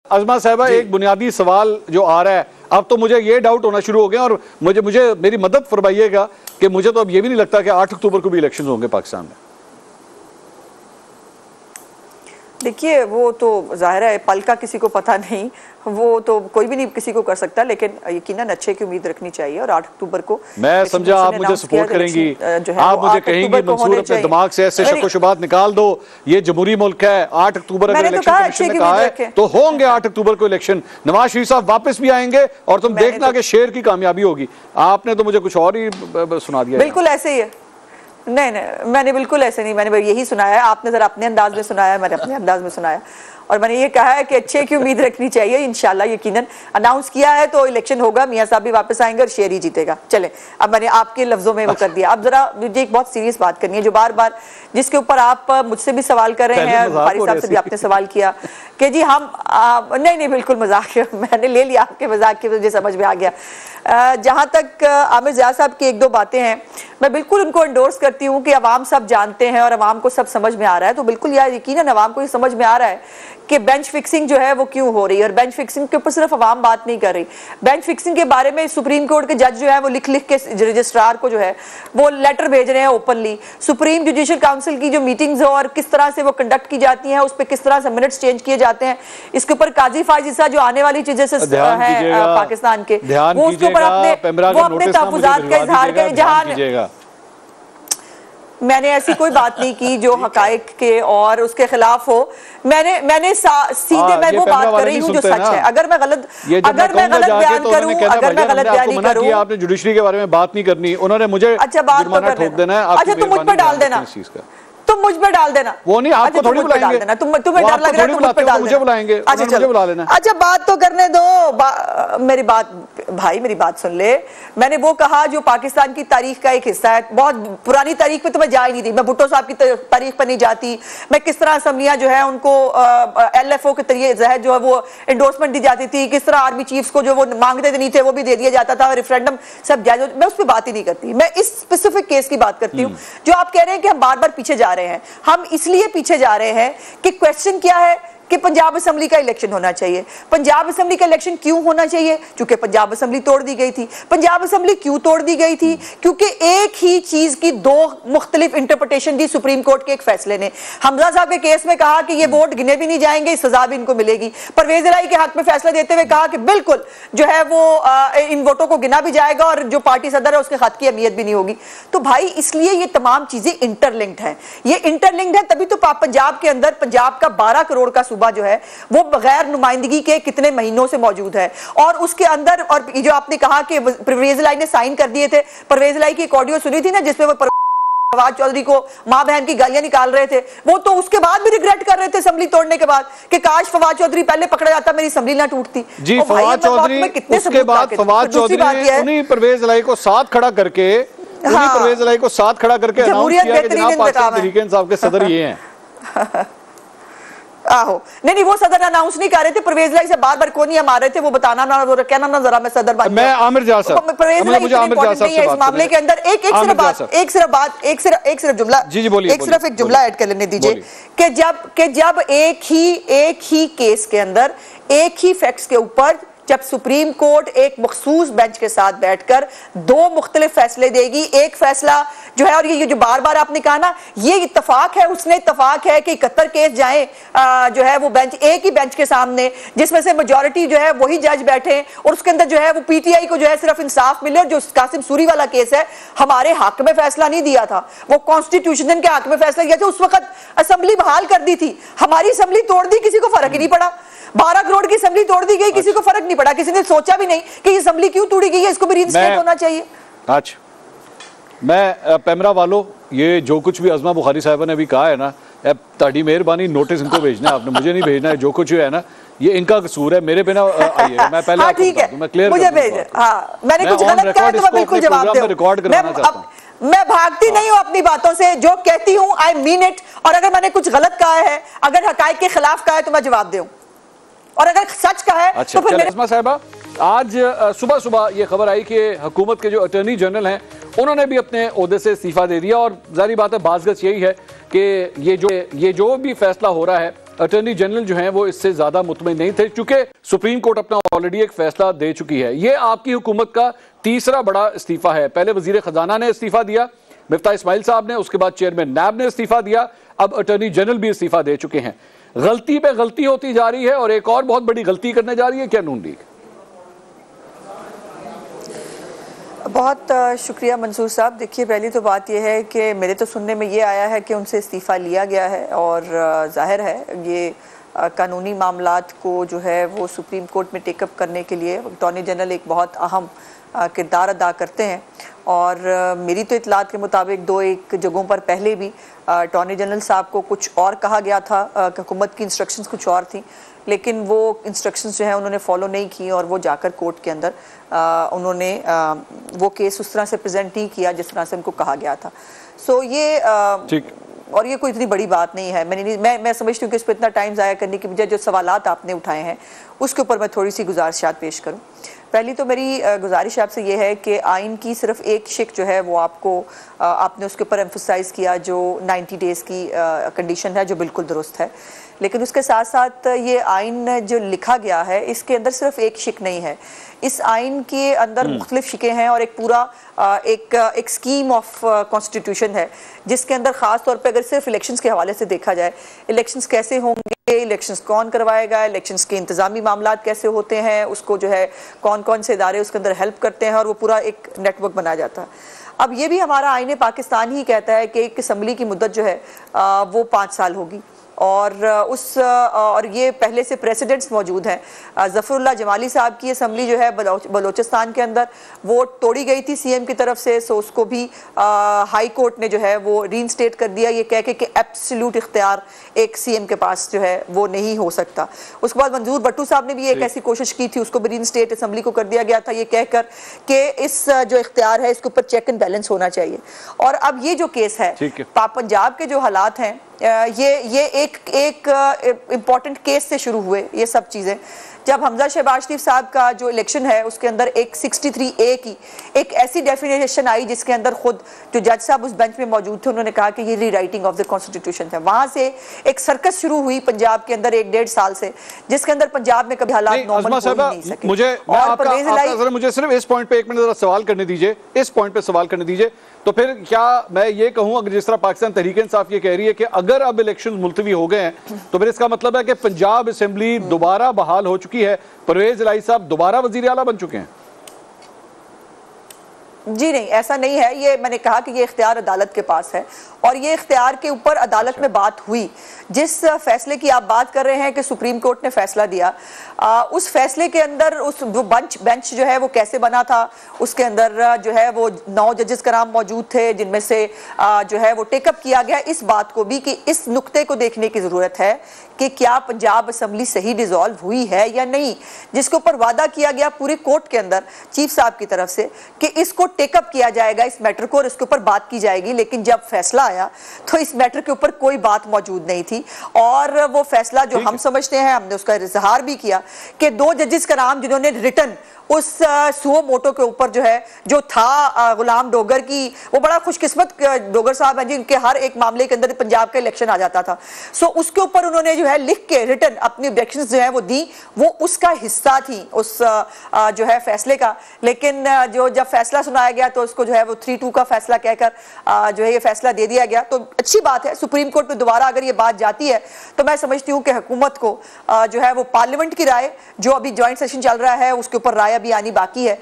अज़मा साहिबा, एक बुनियादी सवाल जो आ रहा है, अब तो मुझे ये डाउट होना शुरू हो गया और मुझे मेरी मदद फरमाइएगा कि मुझे तो अब ये भी नहीं लगता कि 8 अक्टूबर को भी इलेक्शन होंगे पाकिस्तान में। देखिए, वो तो जाहिर है पल का किसी को पता नहीं, वो तो कोई भी नहीं किसी को कर सकता, लेकिन यकीनन अच्छे की उम्मीद रखनी चाहिए। और 8 अक्टूबर को मैं समझा आप मुझे सपोर्ट करेंगी, आप मुझे कहेंगी मंसूर अपने दिमाग से ऐसे शक व शुबात निकाल दो, ये जमहूरी मुल्क है, 8 अक्टूबर अगर इलेक्शन कमीशन ने कहा है तो होंगे 8 अक्टूबर को इलेक्शन। नवाज शरीफ साहब वापस भी आएंगे और तुम देखना कि शेर की कामयाबी होगी। आपने तो मुझे कुछ और ही सुना दिया। बिल्कुल ऐसे ही है। नहीं, मैंने बिल्कुल ऐसे नहीं, मैंने यही सुनाया है। आपने जरा अपने अंदाज में सुनाया, मैंने अपने अंदाज में सुनाया और मैंने ये कहा है कि अच्छे की उम्मीद रखनी चाहिए। इंशाल्लाह यकीनन अनाउंस किया है तो इलेक्शन होगा, मियां साहब भी वापस आएंगे और शेर ही जीतेगा। चले, अब मैंने आपके लफ्जों में वो कर दिया। अब जरा मुझे एक बहुत सीरियस बात करनी है, जो बार बार जिसके ऊपर आप मुझसे भी सवाल कर रहे हैं, फारिस साहब से भी आपने सवाल किया कि जी हम नहीं बिल्कुल मजाक, मैंने ले लिया आपके मजाक की, मुझे समझ में आ गया। जहां तक आमिर ज़िया साहब की एक दो बातें हैं, मैं बिल्कुल उनको एंडोर्स करती हूँ कि अवाम सब जानते हैं और अवाम को सब समझ में आ रहा है। तो बिल्कुल यार यकीनन अवाम को ये समझ में आ रहा है कि बेंच फिक्सिंग जो है वो क्यों हो रही है। और बेंच फिक्सिंग के ऊपर सिर्फ अवाम बात नहीं कर रही, बेंच फिक्सिंग के बारे में सुप्रीम कोर्ट के जज जो है वो लिख लिख के रजिस्ट्रार को जो है वो लेटर भेज रहे हैं ओपनली। सुप्रीम जुडिशियल काउंसिल की जो मीटिंग्स हो और किस तरह से वो कंडक्ट की जाती हैं, उस पर किस तरह से मिनट्स चेंज किए जाते हैं, इसके ऊपर काजी फायजिसा जो आने वाली चीजें से है पाकिस्तान के, वो उसके ऊपर अपने तहफुजात का इजहार करें। जहां मैंने ऐसी कोई बात नहीं की जो हकायक के और उसके खिलाफ हो, मैंने सीधे मैं वो बात कर रही हूँ जो सच है। अगर मैं गलत बयान करूँ, अगर मैं गलत बयान करूँ, आपने जुडिशरी के बारे में बात नहीं करनी, उन्होंने मुझे अच्छा बात तो कर देना, अच्छा तुम मुझ पर डाल देना, तुम मुझ पे डाल देना, वो नहीं आपको थोड़ी बुलाएंगे, तुम्हें डर लग रहा है तुम मुझ पे डाल मुझे बुलाएंगे। अच्छा चलो बुला लेना। अच्छा बात तो करने दो, मेरी बात भाई, मेरी बात सुन ले। मैंने वो कहा जो पाकिस्तान की तारीख का एक हिस्सा है, बहुत पुरानी तारीख पे तो मैं जा ही नहीं थी, मैं भुट्टो साहब की तारीख पर नहीं जाती, मैं किस तरह असम्बलियां जो है उनको LFO के तहत जो है वो एंडोर्समेंट दी जाती थी, किस तरह आर्मी चीफ्स को जो वो मांगते नहीं थे वो भी दे दिया जाता था, रेफरेंडम सब जायज, मैं उस पर बात ही नहीं करती। मैं इस स्पेसिफिक केस की बात करती हूँ जो आप कह रहे हैं कि हम बार बार पीछे जा रहे हैं। हम इसलिए पीछे जा रहे हैं कि क्वेश्चन क्या है कि पंजाब असेंबली का इलेक्शन होना चाहिए। पंजाब असेंबली का इलेक्शन क्यों होना चाहिए? क्योंकि पंजाब असेंबली तोड़ दी गई थी। पंजाब असेंबली क्यों तोड़ दी गई थी? क्योंकि एक ही चीज की दो मुख्तलिफ इंटरप्रिटेशन दी सुप्रीम कोर्ट के एक फैसले ने। हमजा साहब के केस में कहा कि ये वोट गिने भी नहीं जाएंगे, सजा भी इनको मिलेगी। परवेज इलाही के हक में फैसला देते हुए कहा कि बिल्कुल जो है वो इन वोटों को गिना भी जाएगा और जो पार्टी सदर है उसके खत की अहमियत भी नहीं होगी। तो भाई इसलिए ये तमाम चीजें इंटरलिंक्ड हैं, ये इंटरलिंक्ड है, तभी तो पंजाब के अंदर पंजाब का 12 करोड़ का जो है वो बगैर नुमाइंदगी के कितने महीनों से मौजूद है। और उसके अंदर, और जो आपने कहा कि परवेज इलाही ने साइन कर दिए थे, परवेज इलाही की एक ऑडियो सुनी थी ना जिसमें वो फवाद चौधरी को मां बहन की गालियां निकाल रहे थे, वो तो उसके बाद भी रिग्रेट कर रहे थे असेंबली तोड़ने के बाद कि काश फवाद चौधरी पहले पकड़ा जाता, मेरी असेंबली ना टूटती। जी फवाद चौधरी, उसके बाद फवाद चौधरी ने उन्हीं परवेज इलाही को साथ खड़ा करके, परवेज इलाही को साथ खड़ा करके अनाउंस किया कि जनाब पाकिस्तान तहरीक इंसाफ के सदर ये हैं। आहो नहीं वो सदर अनाउंस नहीं कर रहे थे, परवेज इलाही से बार बार कौन नहीं मार रहे थे, वो बताना ना, वो कहना ना जरा मैं सदर बन, मैं आमिर ज़िया साहब, परवेज इलाही नहीं है इस मामले के अंदर। एक सिर्फ जुमला, एक सिर्फ एक जुमला ऐड कर लेने दीजिए कि जब एक ही केस के अंदर एक ही फैक्ट्स के ऊपर जब सुप्रीम कोर्ट एक मखसूस बेंच के साथ बैठकर दो मुख्तलिफ फैसले देगी, एक फैसला जो है, और ये जो बार बार आपने कहा ना, ये इत्तफाक है, उसने इत्तफाक है कि 71 केस जाए जो है वो बेंच, एक ही बेंच के सामने, जिसमें से मेजॉरिटी जो है वही जज बैठे और उसके अंदर जो है वो PTI को जो है सिर्फ इंसाफ मिले। और जो कासिम सूरी वाला केस है, हमारे हक में फैसला नहीं दिया था, वो कॉन्स्टिट्यूशन के हक में फैसला दिया था। उस वक्त असेंबली बहाल कर दी थी, हमारी असेंबली तोड़ दी, किसी को फर्क ही नहीं पड़ा। 12 करोड़ की असेंबली तोड़ दी गई, किसी को फर्क नहीं पड़ा, किसी ने सोचा भी नहीं कि ये असेंबली क्यों तोड़ी गई है, इसको भी रीइंस्टेट होना चाहिए। अच्छा मैं पैमरा वालों, ये जो कुछ भी अज़मा बुखारी साहिबा ने अभी कहा है ना, ताड़ी मेहरबानी नोटिस इनको भेजना है, आपने मुझे नहीं भेजना है। जो कुछ है ना ये इनका कसूर है, मेरे पे ना आइए, मैं पहले हाँ, ठीक है, मैं क्लियर मुझे भेज, हाँ मैंने कुछ गलत कहा तो मैं बिल्कुल जवाब दूं, रिकॉर्ड करवाना चाहता हूं। मैं भागती नहीं हूं अपनी बातों से, जो कहती हूं आई मीन इट, और अगर मैंने कुछ गलत कहा है, अगर हकायक के खिलाफ कहा है तो मैं जवाब दूं, और अगर सच का है तो फिर अज़मा साहिबा, आज सुबह सुबह ये खबर आई कि हुकूमत के जो अटॉर्नी जनरल हैं उन्होंने भी अपने ओहदे से इस्तीफा दे दिया। और जारी बात है, बाज़गत यही है कि ये जो भी फैसला हो रहा है अटॉर्नी जनरल जो हैं वो इससे ज्यादा मुतमईन नहीं थे, क्योंकि सुप्रीम कोर्ट अपना ऑलरेडी एक फैसला दे चुकी है। ये आपकी हुकूमत का तीसरा बड़ा इस्तीफा है। पहले वजीर खजाना ने इस्तीफा दिया, मिफ्ता इस्माइल साहब ने, उसके बाद चेयरमैन नैब ने इस्तीफा दिया, अब अटॉर्नी जनरल भी इस्तीफा दे चुके हैं। गलती पे गलती होती जा रही है और एक और बहुत बड़ी गलती करने जा रही है क्या नून लीग? बहुत शुक्रिया मंसूर साहब। देखिए, पहली तो बात यह है कि मेरे तो सुनने में ये आया है कि उनसे इस्तीफ़ा लिया गया है और जाहिर है ये कानूनी मामलात को जो है वो सुप्रीम कोर्ट में टेकअप करने के लिए अटॉर्नी जनरल एक बहुत अहम किरदार अदा करते हैं। और मेरी तो इतलात के मुताबिक 2-1 जगहों पर पहले भी अटॉर्नी जनरल साहब को कुछ और कहा गया था, हुकूमत की इंस्ट्रक्शंस कुछ और थी, लेकिन वो इंस्ट्रक्शंस जो है उन्होंने फॉलो नहीं की और वो जाकर कोर्ट के अंदर उन्होंने वो केस उस तरह से प्रेजेंट नहीं किया जिस तरह से उनको कहा गया था। सो ये और ये कोई इतनी बड़ी बात नहीं है। मैं समझती हूँ कि इस पर इतना टाइम ज़ाया करने की बजाय जो सवालात आपने उठाए हैं उसके ऊपर मैं थोड़ी सी गुजारिशात पेश करूँ। पहली तो मेरी गुजारिश आपसे ये है कि आइन की सिर्फ एक शिक जो है वो आपने उसके ऊपर एम्फसाइज़ किया, जो 90 डेज़ की कंडीशन है, जो बिल्कुल दुरुस्त है। लेकिन उसके साथ साथ ये आइन जो लिखा गया है इसके अंदर सिर्फ एक शिक नहीं है, इस आइन के अंदर मुख्तलिफ शिकें हैं और एक पूरा एक स्कीम ऑफ कॉन्स्टिट्यूशन है जिसके अंदर ख़ास तौर पे अगर सिर्फ इलेक्शंस के हवाले से देखा जाए, इलेक्शंस कैसे होंगे, इलेक्शंस कौन करवाएगा, इलेक्शंस के इंतज़ामी मामलात कैसे होते हैं, उसको जो है कौन कौन से इदारे उसके अंदर हेल्प करते हैं और वो पूरा एक नेटवर्क बनाया जाता है। अब ये भी हमारा आईने पाकिस्तान ही कहता है कि एक असम्बली की मुद्दत जो है वो 5 साल होगी और ये पहले से प्रेसिडेंट्स मौजूद हैं। ज़फ़रुल्लाह जमाली साहब की असम्बली जो है बलोचिस्तान के अंदर वो तोड़ी गई थी सीएम की तरफ से, सो उसको भी हाई कोर्ट ने जो है वो रीइंस्टेट कर दिया, ये कह के कि एब्सोल्यूट इख्तियार एक सीएम के पास जो है वो नहीं हो सकता। उसके बाद मंजूर भट्टू साहब ने भी एक ऐसी कोशिश की थी, उसको भी रीइंस्टेट असम्बली को कर दिया गया था, ये कहकर कि इस जो इख्तियार है इसके ऊपर चेक एंड बैलेंस होना चाहिए। और अब ये जो केस है पंजाब के जो हालात हैं, ये एक इम्पॉर्टेंट केस से शुरू हुए ये सब चीज़ें। जब हमजा शहबाज शरीफ साहब का जो इलेक्शन है उसके अंदर एक 63A की एक ऐसी डेफिनेशन आई जिसके अंदर खुद जो जज साहब उस बेंच में मौजूद थे उन्होंने कहा कि ये रीराइटिंग ऑफ द कॉन्स्टिट्यूशन है। वहां से एक सर्कस शुरू हुई पंजाब के अंदर 1-1.5 साल से, जिसके अंदर पंजाब में कभी हालात नॉर्मल हो नहीं सके। मुझे सिर्फ इस पॉइंट पे 1 मिनट सवाल करने दीजिए, इस पॉइंट पे सवाल करने दीजिए। तो फिर क्या मैं ये कहूं, अगर जिस तरह पाकिस्तान तहरीक इंसाफ ये कह रही है कि अगर अब इलेक्शन मुलतवी हो गए हैं तो फिर इसका मतलब है कि पंजाब असेंबली दोबारा बहाल हो चुकी है, परवेज इलाही साहब दोबारा वजीर आला बन चुके हैं? जी नहीं, ऐसा नहीं है। ये मैंने कहा कि ये इख्तियार अदालत के पास है और ये इख्तियार के ऊपर अदालत में बात हुई। जिस फैसले की आप बात कर रहे हैं कि सुप्रीम कोर्ट ने फैसला दिया, उस फैसले के अंदर उस जो बेंच जो है वो कैसे बना था, उसके अंदर जो है वो 9 जजेस का नाम मौजूद थे जिनमें से जो है वो टेकअप किया गया इस बात को भी कि इस नुक्ते को देखने की ज़रूरत है कि क्या पंजाब असम्बली सही डिसॉल्व हुई है या नहीं, जिसके ऊपर वादा किया गया पूरे कोर्ट के अंदर चीफ साहब की तरफ से कि इसको टेकअप किया जाएगा, इस मैटर को, और इसके ऊपर बात की जाएगी। लेकिन जब फैसला आया तो इस मैटर के ऊपर कोई बात मौजूद नहीं थी और वो फैसला जो हम समझते हैं, हमने उसका इजहार भी किया कि 2 जजेस का नाम जिन्होंने रिटर्न उस सुओ मोटो के ऊपर जो है जो था गुलाम डोगर की, वो बड़ा खुशकिस्मत डोगर साहब हैं जिनके हर एक मामले के अंदर पंजाब का इलेक्शन आ जाता था। सो उसके ऊपर उन्होंने जो है लिख के रिटर्न अपनी ऑब्जेक्शंस जो है वो दी, वो उसका हिस्सा थी उस जो है फैसले का। लेकिन जो जब फैसला सुनाया गया तो उसको जो है वो 3-2 का फैसला कहकर जो है ये फैसला दे दिया गया। तो अच्छी बात है, सुप्रीम कोर्ट में दोबारा अगर ये बात जाती है तो मैं समझती हूँ कि हुकूमत को जो है वो पार्लियामेंट की राय, जो अभी ज्वाइंट सेशन चल रहा है उसके ऊपर राय भी आनी बाकी है,